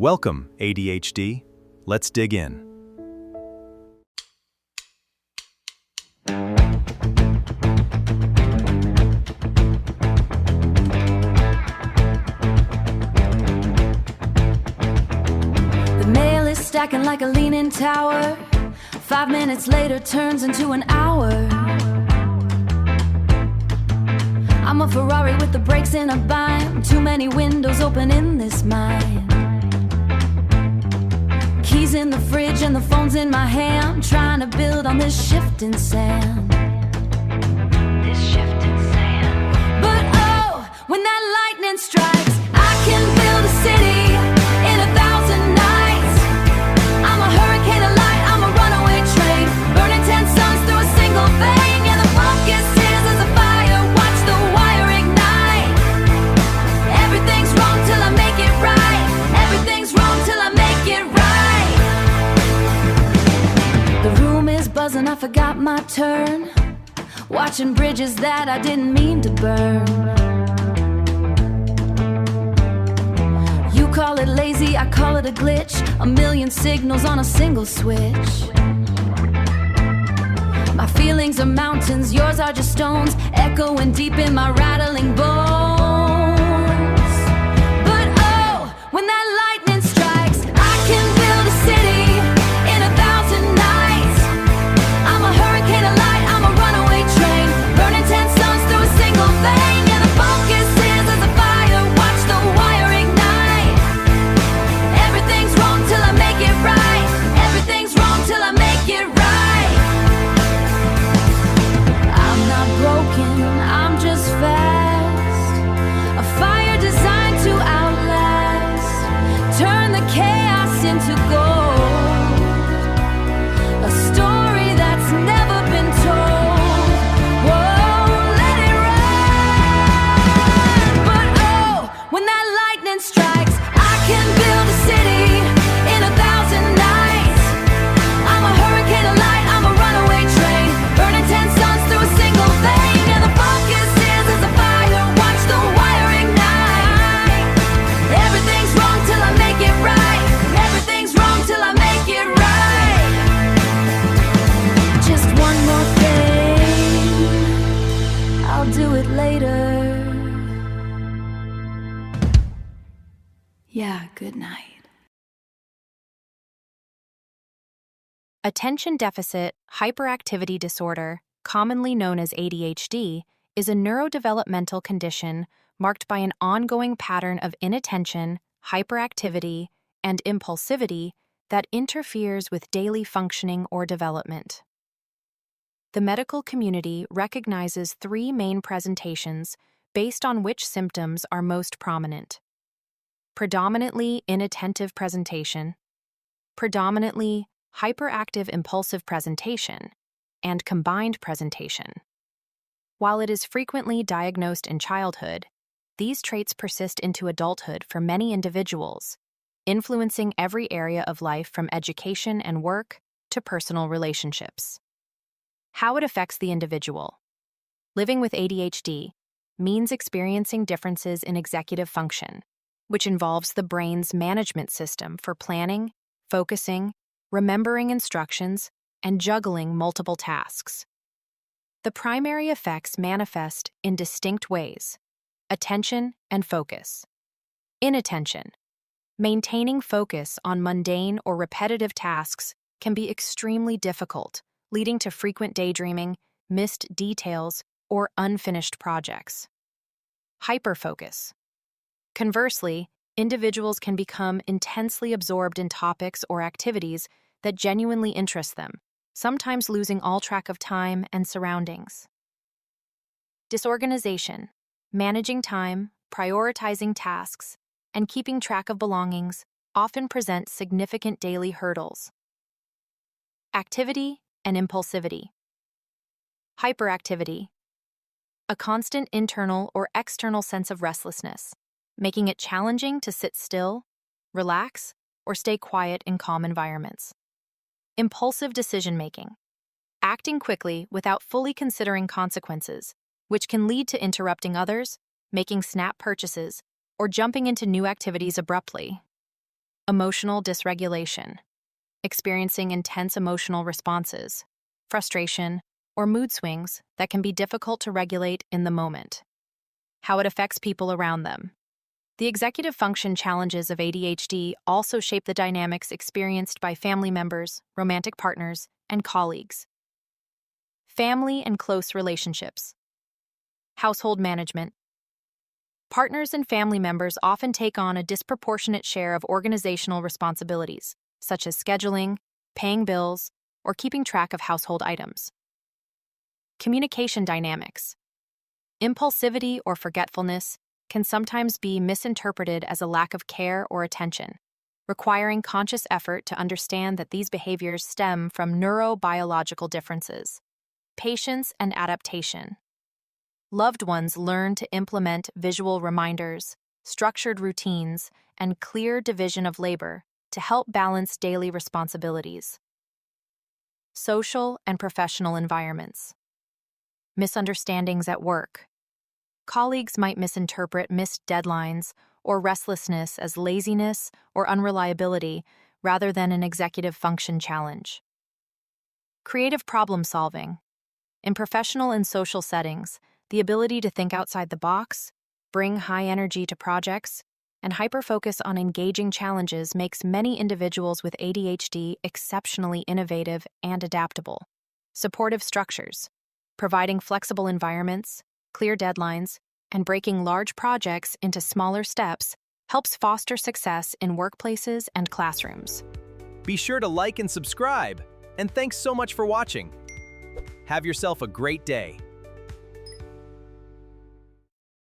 Welcome, ADHD. Let's dig in. The mail is stacking like a leaning tower. 5 minutes later turns into an hour. I'm a Ferrari with the brakes in a bind. Too many windows open in this mind. Keys in the fridge and the phone's in my hand. Trying to build on this shifting sand. But oh, when that lightning strikes, I can build a city in 1,000 nights. I'm a hurricane of light, I'm a runaway train, burning 10 suns through a single vein. Yeah, the focus is as a fire, watch the wire ignite. Everything's wrong till I make it right. Everything's wrong till I make it right. The room is buzzing, I forgot my turn. Watching bridges that I didn't mean to burn. You call it lazy, I call it a glitch. A million signals on a single switch. My feelings are mountains, yours are just stones, echoing deep in my rattling bones. But oh, when that lightning strikes, I can build a city in 1,000 nights. I'm a hurricane of light, I'm a runaway train, burning 10 suns through a single vein. Yeah, the focus is as a fire, watch the wire ignite. Everything's wrong till I make it right. Everything's wrong till I make it right. I'm not broken, I'm just fast. A fire designed to outlast. Turn the chaos into gold. A story that's never been told. Whoa, let it run. But oh, when that lightning strikes, I can build a city in 1,000 nights. I'm a hurricane of light, I'm a runaway train, burning 10 suns through a single vein. And the focus is as a fire, watch the wire ignite. Everything's wrong till I make it right. Everything's wrong till I make it right. Just one more thing, I'll do it later. Yeah, good night. Attention deficit hyperactivity disorder, commonly known as ADHD, is a neurodevelopmental condition marked by an ongoing pattern of inattention, hyperactivity, and impulsivity that interferes with daily functioning or development. The medical community recognizes 3 main presentations based on which symptoms are most prominent: predominantly inattentive presentation, predominantly hyperactive impulsive presentation, and combined presentation. While it is frequently diagnosed in childhood, these traits persist into adulthood for many individuals, influencing every area of life from education and work to personal relationships. How it affects the individual. Living with ADHD means experiencing differences in executive function, which involves the brain's management system for planning, focusing, remembering instructions, and juggling multiple tasks. The primary effects manifest in distinct ways: attention and focus. Inattention. Maintaining focus on mundane or repetitive tasks can be extremely difficult, leading to frequent daydreaming, missed details, or unfinished projects. Hyperfocus. Conversely, individuals can become intensely absorbed in topics or activities that genuinely interest them, sometimes losing all track of time and surroundings. Disorganization. Managing time, prioritizing tasks, and keeping track of belongings often present significant daily hurdles. Activity and impulsivity. Hyperactivity. A constant internal or external sense of restlessness, making it challenging to sit still, relax, or stay quiet in calm environments. Impulsive decision-making. Acting quickly without fully considering consequences, which can lead to interrupting others, making snap purchases, or jumping into new activities abruptly. Emotional dysregulation, experiencing intense emotional responses, frustration, or mood swings that can be difficult to regulate in the moment. How it affects people around them. The executive function challenges of ADHD also shape the dynamics experienced by family members, romantic partners, and colleagues. Family and close relationships. Household management. Partners and family members often take on a disproportionate share of organizational responsibilities, such as scheduling, paying bills, or keeping track of household items. Communication dynamics. Impulsivity or forgetfulness can sometimes be misinterpreted as a lack of care or attention, requiring conscious effort to understand that these behaviors stem from neurobiological differences. Patience and adaptation. Loved ones learn to implement visual reminders, structured routines, and clear division of labor to help balance daily responsibilities. Social and professional environments. Misunderstandings at work. Colleagues might misinterpret missed deadlines or restlessness as laziness or unreliability rather than an executive function challenge. Creative problem solving. In professional and social settings, the ability to think outside the box, bring high energy to projects, and hyper-focus on engaging challenges makes many individuals with ADHD exceptionally innovative and adaptable. Supportive structures. Providing flexible environments, clear deadlines, and breaking large projects into smaller steps helps foster success in workplaces and classrooms. Be sure to like and subscribe. And thanks so much for watching. Have yourself a great day.